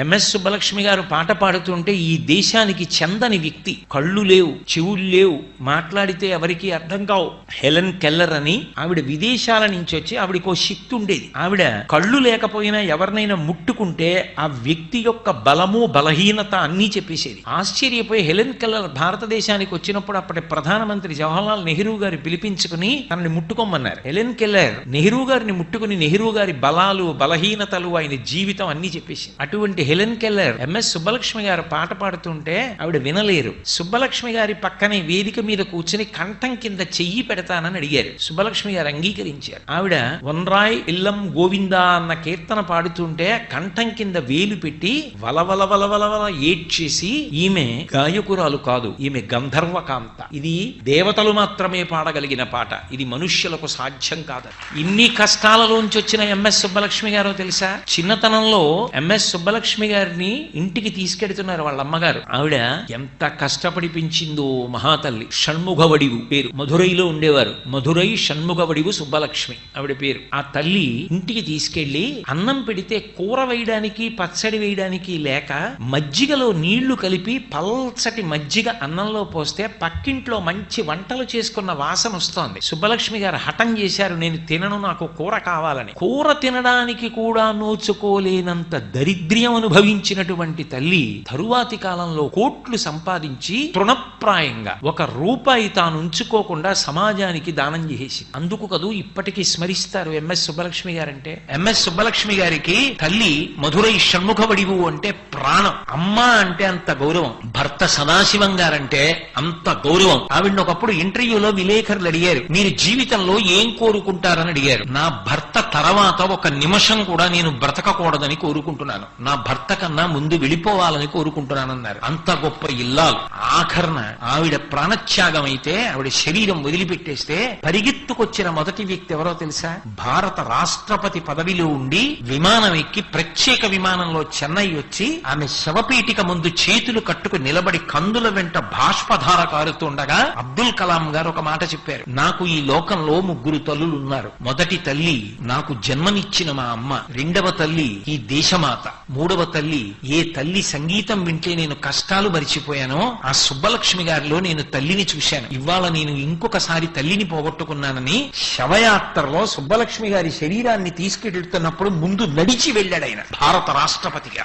MS Subbalakshmi గారు పాట పాడుతుంటే ఈ దేశానికి చెందని వ్యక్తి, కళ్ళు లేవు, చెవులు లేవు, మాట్లాడితే ఎవరికి అర్థం కావు, హెలెన్ కెల్లర్ అని ఆవిడ విదేశాల నుంచి వచ్చి ఆవిడకి ఓ శక్తి ఉండేది. ఆవిడ కళ్ళు లేకపోయినా ఎవరినైనా ముట్టుకుంటే ఆ వ్యక్తి యొక్క బలము బలహీనత అన్నీ చెప్పేసేది. ఆశ్చర్యపోయి హెలెన్ కెల్లర్ భారతదేశానికి వచ్చినప్పుడు అప్పటి ప్రధానమంత్రి జవహర్లాల్ నెహ్రూ గారు పిలిపించుకుని తనని ముట్టుకోమన్నారు. హెలెన్ కెల్లర్ నెహ్రూ గారిని ముట్టుకుని నెహ్రూ గారి బలాలు బలహీనతలు ఆయన జీవితం అన్ని చెప్పేసింది. అటువంటి హెలెన్ కెల్లర్ ఎంఎస్ సుబ్బలక్ష్మి గారు పాట పాడుతుంటే ఆవిడ వినలేరు. సుబ్బలక్ష్మి గారి పక్కనే వేదిక మీద కూర్చుని కంఠం కింద చెయ్యి పెడతానని అడిగారు. సుబ్బలక్ష్మి గారు అంగీకరించారు. ఆవిడ వన్రాయ్ ఇల్లం గోవిందా అన్న కీర్తన పాడుతుంటే కంఠం కింద వేలు పెట్టి వలవల వలవల ఏడ్చేసి, ఈమె గాయకురాలు కాదు, ఈమె గంధర్వకాంత, ఇది దేవతలు మాత్రమే పాడగలిగిన పాట, ఇది మనుష్యులకు సాధ్యం కాదు. ఇన్ని కష్టాలలోంచి వచ్చిన ఎంఎస్ సుబ్బలక్ష్మి గారో తెలుసా? చిన్నతనంలో ఎంఎస్ సుబ్బలక్ష్మి గారిని ఇంటికి తీసుకెడుతున్నారు వాళ్ళ అమ్మగారు. ఆవిడ ఎంత కష్టపడి పెంచిందో మహాతల్లి. షణ్ముఖవడివు పేరు, మధురైలో ఉండేవారు. మధురై షణ్ముఖవడివు సుబ్బలక్ష్మి ఆవిడ పేరు. ఆ తల్లి ఇంటికి తీసుకెళ్లి అన్నం పెడితే కూర వేయడానికి పచ్చడి వేయడానికి లేక మజ్జిగలో నీళ్లు కలిపి పల్చటి మజ్జిగ అన్నంలో పోస్తే పక్కింట్లో మంచి వంటలు చేసుకున్న వాసన వస్తోంది. సుబ్బలక్ష్మి గారు హఠం చేశారు, నేను తినను, నాకు కూర కావాలని. కూర తినడానికి కూడా నోచుకోలేనంత దరిద్ర్యం అనుభవించినటువంటి తల్లి తరువాతి కాలంలో కోట్లు సంపాదించి తృణప్రాయంగా ₹1 తాను ఉంచుకోకుండా సమాజానికి దానం చేసి, అందుకు కదూ ఇప్పటికీ స్మరిస్తారు ఎంఎస్ సుబ్బలక్ష్మి గారంటే. ఎంఎస్ సుబ్బలక్ష్మి గారికి తల్లి మధురై షణ్ముఖవడివు అంటే ప్రాణం. అమ్మ అంటే అంత గౌరవం, భర్త సదాశివం గారంటే అంత గౌరవం. ఆవిడ ఒకప్పుడు ఇంటర్వ్యూలో విలేకరులు అడిగారు, మీరు జీవితంలో ఏం కోరుకుంటారని అడిగారు. నా భర్త తర్వాత 1 నిమిషం కూడా నేను బ్రతకకూడదని కోరుకుంటున్నాను, నా భర్త కన్నా ముందు వెళ్ళిపోవాలని కోరుకుంటున్నానన్నారు. అంత గొప్ప ఇల్లాలు. ఆఖరణ ఆవిడ ప్రాణత్యాగం అయితే, ఆవిడ శరీరం వదిలిపెట్టేస్తే పరిగెత్తుకొచ్చిన మొదటి వ్యక్తి ఎవరో తెలుసా? భారత రాష్ట్రపతి పదవిలో ఉండి విమానం ఎక్కి ప్రత్యేక విమానంలో చెన్నై వచ్చి ఆమె శవపీఠిక ముందు చేతులు కట్టుకు నిలబడి కందుల వెంట బాష్పధార కారుతుండగా అబ్దుల్ కలాం గారు ఒక మాట చెప్పారు, నాకు ఈ లోకంలో 3 తల్లులు ఉన్నారు. మొదటి తల్లి నాకు జన్మనిచ్చిన మా అమ్మ, 2వ తల్లి ఈ దేశమాత, 3వ తల్లి ఏ తల్లి సంగీతం వింటే నేను కష్టాలు మరిచిపోయానో ఆ సుబ్బలక్ష్మి గారిలో నేను తల్లిని చూశాను. ఇవాళ నేను ఇంకొకసారి తల్లిని పోగొట్టుకున్నానని శవయాత్రలో సుబ్బలక్ష్మి గారి శరీరాన్ని తీసుకెళ్తున్నప్పుడు ముందు నడిచి వెళ్ళాడు ఆయన భారత రాష్ట్రపతిగా.